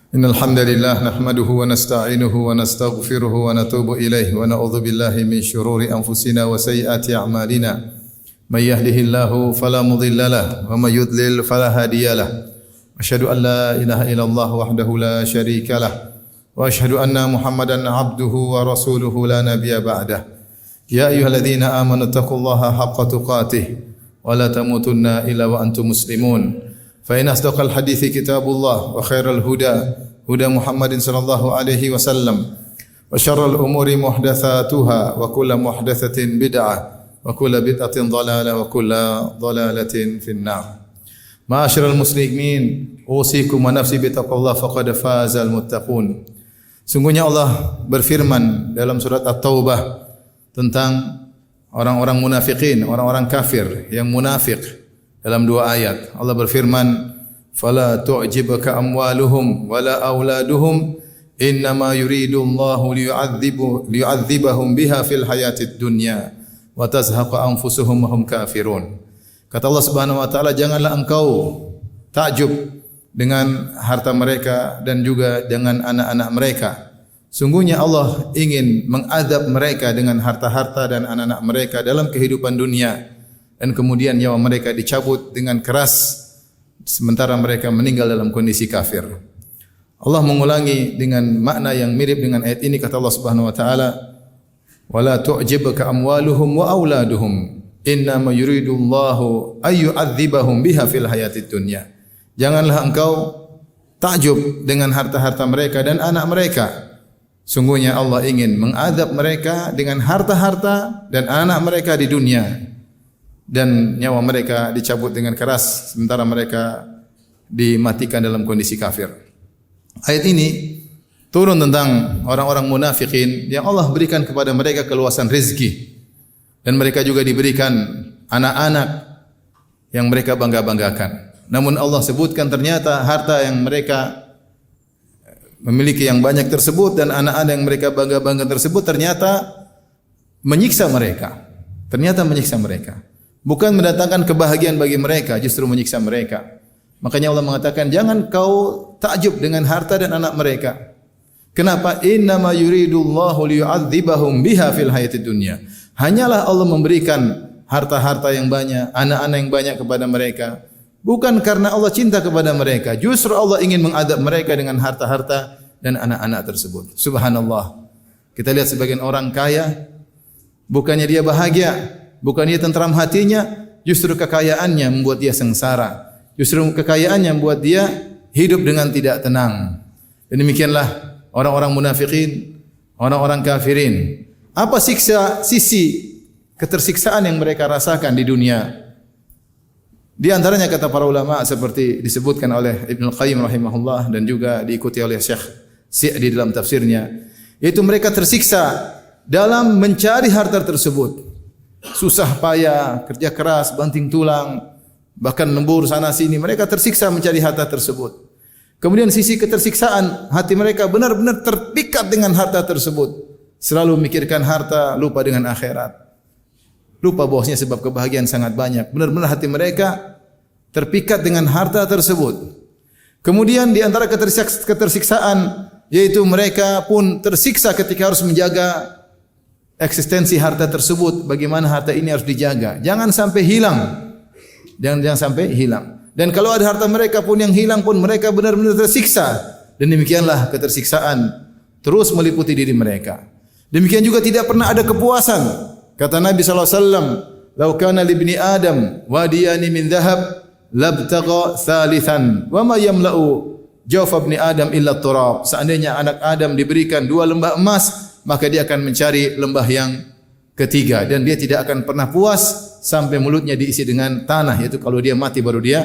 إن الحمد لله نحمده ونستعينه ونستغفره ونتوب إليه ونعوذ بالله من شرور أنفسنا وسيئات أعمالنا من يهده الله فلا مضل له ومن يضلل فلا هادي له أشهد أن لا إله إلا الله وحده لا شريك له وأشهد أن محمدا عبده ورسوله لا نبي بعده يا أيها الذين آمنوا اتقوا الله حق تقاته ولا تموتن إلا وأنتم مسلمون فإن أصدق الحديث كتاب الله وخير الهدى هدى محمد صلى الله عليه وسلم وشر الأمور محدثاتها وكل محدثة بدعة وكل بدعة ضلالة وكل ضلالة في النار. معاشر المسلمين أوصيكم ونفسي بتقوى الله فقد فاز المتقون. Sungguhnya Allah berfirman dalam surat At-Taubah tentang orang-orang munafikin, orang-orang kafir yang munafik. Dalam dua ayat Allah berfirman, "Fala tu'jibka amwaluhum wala auladuhum innama yuridu Allahu liyu'adzibahum biha fil hayatid dunya wa tazhaqa anfusuhum wa hum kafirun." Kata Allah Subhanahu wa taala, janganlah engkau takjub dengan harta mereka dan juga dengan anak-anak mereka. Sungguhnya Allah ingin mengadab mereka dengan harta-harta dan anak-anak mereka dalam kehidupan dunia. Dan kemudian nyawa mereka dicabut dengan keras sementara mereka meninggal dalam kondisi kafir. Allah mengulangi dengan makna yang mirip dengan ayat ini, kata Allah Subhanahu wa taala, "Wala tu'jibka amwaluhum wa auladuhum innama yuridullahu ay yu'adzibahum biha fil hayatid dunya." Janganlah engkau takjub dengan harta-harta mereka dan anak mereka. Sungguhnya Allah ingin mengadab mereka dengan harta-harta dan anak mereka di dunia. Dan nyawa mereka dicabut dengan keras sementara mereka dimatikan dalam kondisi kafir. Ayat ini turun tentang orang-orang munafikin yang Allah berikan kepada mereka keluasan rezeki dan mereka juga diberikan anak-anak yang mereka bangga-banggakan. Namun Allah sebutkan ternyata harta yang mereka memiliki yang banyak tersebut dan anak-anak yang mereka bangga-bangga tersebut ternyata menyiksa mereka. Ternyata menyiksa mereka. Bukan mendatangkan kebahagiaan bagi mereka, justru menyiksa mereka. Makanya Allah mengatakan, jangan kau takjub dengan harta dan anak mereka. Kenapa? Innama yuridullahu liyu'adzibahum biha fil hayatid dunya. Hanyalah Allah memberikan harta-harta yang banyak, anak-anak yang banyak kepada mereka. Bukan karena Allah cinta kepada mereka. Justru Allah ingin mengadab mereka dengan harta-harta dan anak-anak tersebut. Subhanallah. Kita lihat sebagian orang kaya, bukannya dia bahagia, bukan dia tentram hatinya, justru kekayaannya membuat dia sengsara. Justru kekayaannya membuat dia hidup dengan tidak tenang. Dan demikianlah orang-orang munafikin, orang-orang kafirin. Apa sisi ketersiksaan yang mereka rasakan di dunia? Di antaranya kata para ulama seperti disebutkan oleh Ibnu Qayyim rahimahullah dan juga diikuti oleh Syekh Sa'di dalam tafsirnya, yaitu mereka tersiksa dalam mencari harta tersebut. Susah payah, kerja keras, banting tulang, bahkan lembur sana sini, mereka tersiksa mencari harta tersebut. Kemudian sisi ketersiksaan, hati mereka benar-benar terpikat dengan harta tersebut. Selalu memikirkan harta, lupa dengan akhirat. Lupa bahwasanya sebab kebahagiaan sangat banyak. Benar-benar hati mereka terpikat dengan harta tersebut. Kemudian di antara ketersiksaan, yaitu mereka pun tersiksa ketika harus menjaga eksistensi harta tersebut. Bagaimana harta ini harus dijaga, jangan sampai hilang. Jangan sampai hilang. Dan kalau ada harta mereka pun yang hilang pun mereka benar-benar tersiksa. Dan demikianlah ketersiksaan terus meliputi diri mereka. Demikian juga tidak pernah ada kepuasan. Kata Nabi sallallahu alaihi wasallam, "Lau kana li ibni Adam wadiyani min dhahab labtagha thalithan wa ma yamla'u jawf ibni Adam illa turab." Seandainya anak Adam diberikan dua lembah emas, maka dia akan mencari lembah yang ketiga dan dia tidak akan pernah puas sampai mulutnya diisi dengan tanah, yaitu kalau dia mati baru dia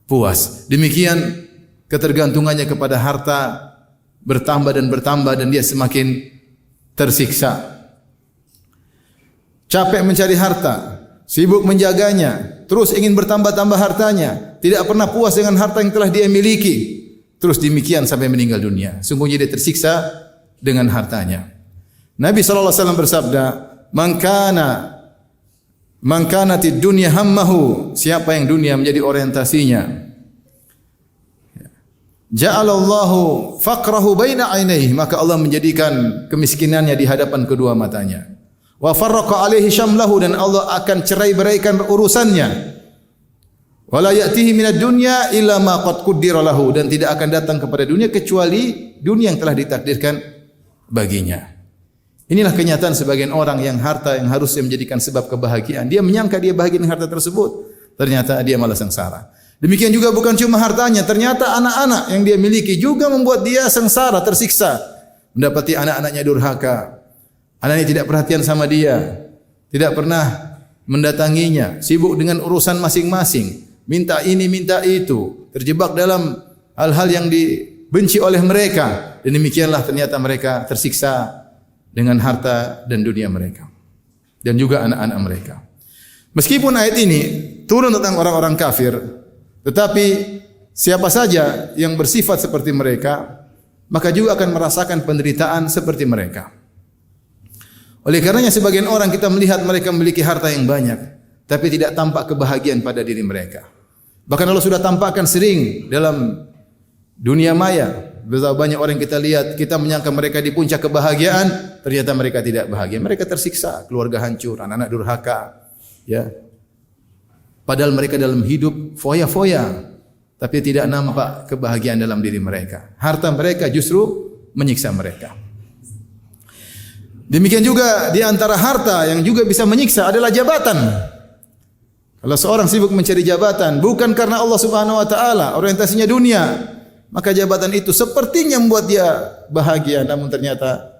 puas. Demikian ketergantungannya kepada harta bertambah dan dia semakin tersiksa. Capek mencari harta, sibuk menjaganya, terus ingin bertambah-tambah hartanya, tidak pernah puas dengan harta yang telah dia miliki. Terus demikian sampai meninggal dunia. Sungguhnya dia tersiksa dengan hartanya. Nabi sallallahu alaihi wasallam bersabda, "Man kanatid dunya hammahu," siapa yang dunia menjadi orientasinya, ja'alallahu faqrahu baina 'ainaihi, maka Allah menjadikan kemiskinannya di hadapan kedua matanya. Wa farraqa 'alaihi syamlahu, dan Allah akan cerai-beraikan urusannya. Wala ya'tihi minad dunya illa ma qad qaddara lahu, dan tidak akan datang kepada dunia kecuali dunia yang telah ditakdirkan baginya. Inilah kenyataan sebagian orang yang harta yang harusnya menjadikan sebab kebahagiaan, dia menyangka dia bahagia dengan harta tersebut, ternyata dia malah sengsara. Demikian juga bukan cuma hartanya, ternyata anak-anak yang dia miliki juga membuat dia sengsara, tersiksa. Mendapati anak-anaknya durhaka, anaknya tidak perhatian sama dia, tidak pernah mendatanginya, sibuk dengan urusan masing-masing, minta ini, minta itu, terjebak dalam hal-hal yang dibenci oleh mereka. Dan demikianlah ternyata mereka tersiksa dengan harta dan dunia mereka, dan juga anak-anak mereka. Meskipun ayat ini turun tentang orang-orang kafir, tetapi siapa saja yang bersifat seperti mereka, maka juga akan merasakan penderitaan seperti mereka. Oleh karenanya sebagian orang kita melihat mereka memiliki harta yang banyak, tapi tidak tampak kebahagiaan pada diri mereka. Bahkan Allah sudah tampakkan sering dalam dunia maya. Betapa banyak orang kita lihat, kita menyangka mereka di puncak kebahagiaan, ternyata mereka tidak bahagia. Mereka tersiksa, keluarga hancur, anak-anak durhaka, ya. Padahal mereka dalam hidup foya-foya, tapi tidak nampak kebahagiaan dalam diri mereka. Harta mereka justru menyiksa mereka. Demikian juga di antara harta yang juga bisa menyiksa adalah jabatan. Kalau seorang sibuk mencari jabatan bukan karena Allah Subhanahu wa taala, orientasinya dunia, maka jabatan itu sepertinya membuat dia bahagia, namun ternyata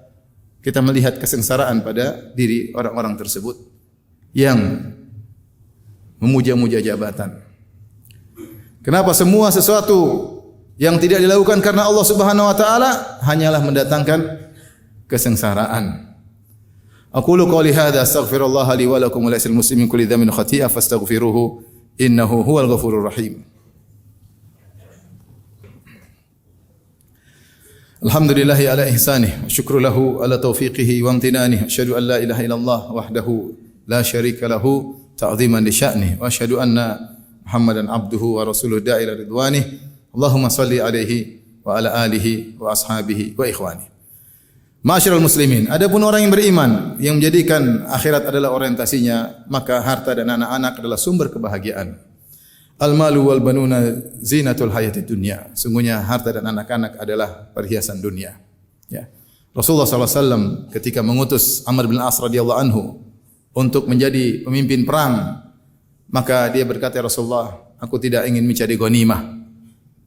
kita melihat kesengsaraan pada diri orang-orang tersebut yang memuja-muja jabatan. Kenapa semua sesuatu yang tidak dilakukan karena Allah Subhanahu wa taala hanyalah mendatangkan kesengsaraan. Aqulu qouli hadza astaghfirullah li wa lakum wa lisal muslimin kulli dhanbin khati'ah fastaghfiruhu innahu huwal ghafurur rahim. Alhamdulillahi ala ihsanih, syukru lahu ala taufiqihi wa amtinanih, asyhadu an la ilaha illallah wahdahu la syarika lahu ta'ziman li sya'nih, wa asyhadu anna Muhammadan abduhu wa rasuluhu da'ila ridwanih. Allahumma salli alaihi wa ala alihi wa ashabihi wa ikhwani. Ma'asyiral muslimin, adapun orang yang beriman yang menjadikan akhirat adalah orientasinya, maka harta dan anak-anak adalah sumber kebahagiaan. Al-malu wal banuna zinatul hayatid dunya. Sungguhnya harta dan anak-anak adalah perhiasan dunia. Ya. Rasulullah SAW ketika mengutus Amr bin As radhiyallahu anhu untuk menjadi pemimpin perang, maka dia berkata, ya Rasulullah, aku tidak ingin mencari ghanimah.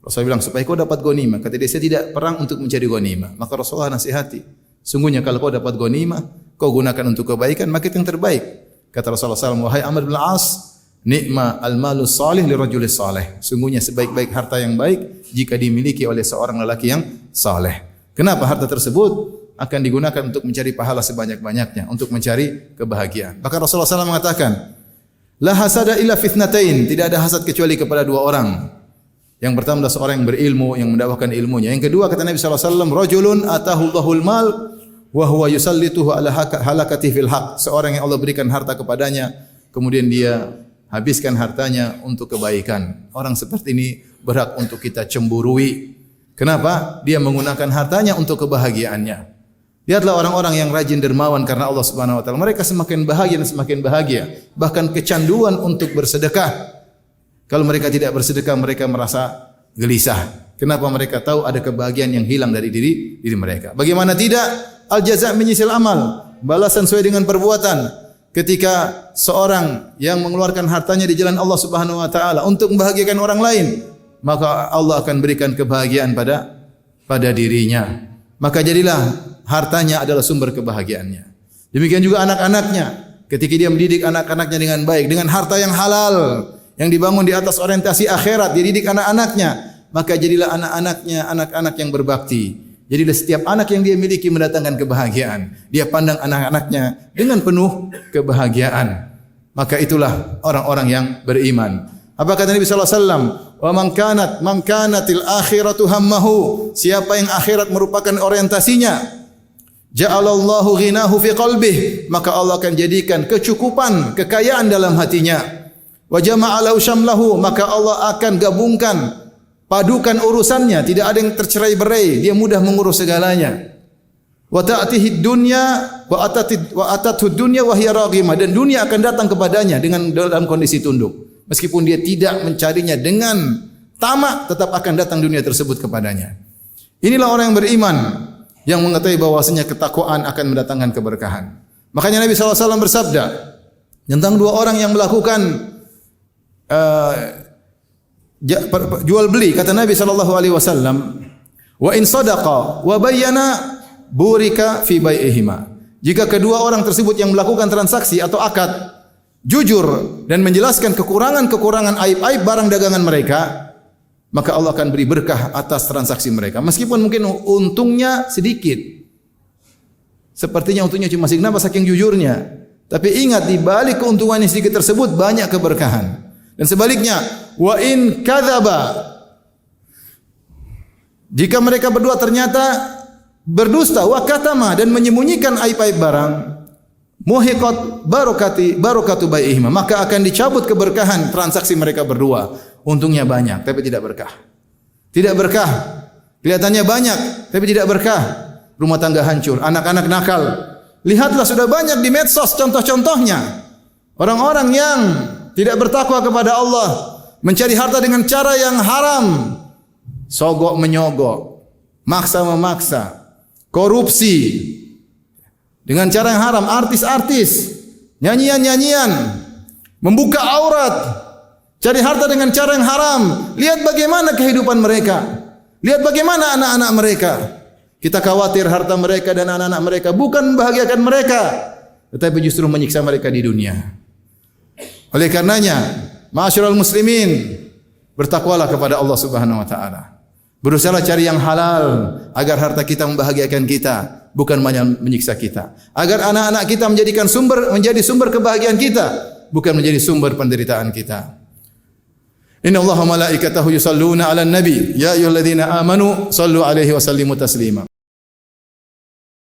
Rasulullah bilang, supaya kau dapat ghanimah. Kata dia, saya tidak perang untuk mencari ghanimah. Maka Rasulullah nasihati, sungguhnya kalau kau dapat ghanimah, kau gunakan untuk kebaikan, maka itu yang terbaik. Kata Rasulullah SAW, wahai Amr bin As, nikma al-malu salih li rajulis salih. Sungguhnya sebaik-baik harta yang baik jika dimiliki oleh seorang lelaki yang saleh. Kenapa harta tersebut akan digunakan untuk mencari pahala sebanyak-banyaknya, untuk mencari kebahagiaan. Bahkan Rasulullah SAW mengatakan, la hasada illa fitnatain, tidak ada hasad kecuali kepada dua orang. Yang pertama adalah seorang yang berilmu, yang mendakwahkan ilmunya. Yang kedua kata Nabi SAW, rajulun atahullahul mal wa huwa yusallituhu ala halakati fil haq. Seorang yang Allah berikan harta kepadanya, kemudian dia habiskan hartanya untuk kebaikan. Orang seperti ini berhak untuk kita cemburui. Kenapa? Dia menggunakan hartanya untuk kebahagiaannya. Lihatlah orang-orang yang rajin dermawan karena Allah Subhanahu wa taala. Mereka semakin bahagia dan semakin bahagia. Bahkan kecanduan untuk bersedekah. Kalau mereka tidak bersedekah, mereka merasa gelisah. Kenapa? Mereka tahu ada kebahagiaan yang hilang dari diri mereka. Bagaimana tidak? Al-jaza' menyisil amal. Balasan sesuai dengan perbuatan. Ketika seorang yang mengeluarkan hartanya di jalan Allah Subhanahu wa taala untuk membahagiakan orang lain, maka Allah akan berikan kebahagiaan pada dirinya. Maka jadilah hartanya adalah sumber kebahagiaannya. Demikian juga anak-anaknya. Ketika dia mendidik anak-anaknya dengan baik, dengan harta yang halal, yang dibangun di atas orientasi akhirat, dia didik anak-anaknya, maka jadilah anak-anaknya anak-anak yang berbakti. Jadilah setiap anak yang dia miliki mendatangkan kebahagiaan. Dia pandang anak-anaknya dengan penuh kebahagiaan. Maka itulah orang-orang yang beriman. Apa kata Nabi sallallahu alaihi wasallam? Wa man kanatil akhiratu hammahu. Siapa yang akhirat merupakan orientasinya, ja'alallahu ghinahu fi qalbih, maka Allah akan jadikan kecukupan, kekayaan dalam hatinya. Wa jama'alahu syamlahu, maka Allah akan gabungkan padukan urusannya, tidak ada yang tercerai-berai, dia mudah mengurus segalanya. Wa ta'tihi dunya wa atathu dunya wa hiya raghimah, dan dunia akan datang kepadanya dengan dalam kondisi tunduk. Meskipun dia tidak mencarinya dengan tamak, tetap akan datang dunia tersebut kepadanya. Inilah orang yang beriman, yang mengetahui bahwasanya ketakwaan akan mendatangkan keberkahan. Makanya Nabi SAW bersabda tentang dua orang yang melakukan jual beli. Kata Nabi SAW, wa in sadaqa wa bayyana burika fi bai'ihima. Jika kedua orang tersebut yang melakukan transaksi atau akad jujur dan menjelaskan kekurangan-kekurangan aib-aib barang dagangan mereka, maka Allah akan beri berkah atas transaksi mereka. Meskipun mungkin untungnya sedikit. Sepertinya untungnya cuma sedikit, saking jujurnya. Tapi ingat, di balik keuntungan yang sedikit tersebut banyak keberkahan. Dan sebaliknya, wa in kadzaba, jika mereka berdua ternyata berdusta, wa katama, dan menyembunyikan aib-aib barang, muhiqat barakatu bai'ihima, maka akan dicabut keberkahan transaksi mereka berdua. Untungnya banyak tapi tidak berkah. Tidak berkah. Kelihatannya banyak tapi tidak berkah. Rumah tangga hancur, anak-anak nakal. Lihatlah, sudah banyak di medsos contoh-contohnya. Orang-orang yang tidak bertakwa kepada Allah, mencari harta dengan cara yang haram, sogok menyogok, maksa memaksa, korupsi dengan cara yang haram, artis-artis, nyanyian-nyanyian, membuka aurat, cari harta dengan cara yang haram. Lihat bagaimana kehidupan mereka. Lihat bagaimana anak-anak mereka. Kita khawatir harta mereka dan anak-anak mereka bukan membahagiakan mereka, tetapi justru menyiksa mereka di dunia. Oleh karenanya, ma'asyiral muslimin, bertakwalah kepada Allah Subhanahu wa taala. Berusahalah cari yang halal agar harta kita membahagiakan kita, bukan menyiksa kita. Agar anak-anak kita menjadi sumber kebahagiaan kita, bukan menjadi sumber penderitaan kita. Inna Allaha malaikatahu yusalluna 'alan nabi, ya ayyuhalladzina amanu sallu 'alaihi wa sallimu taslima.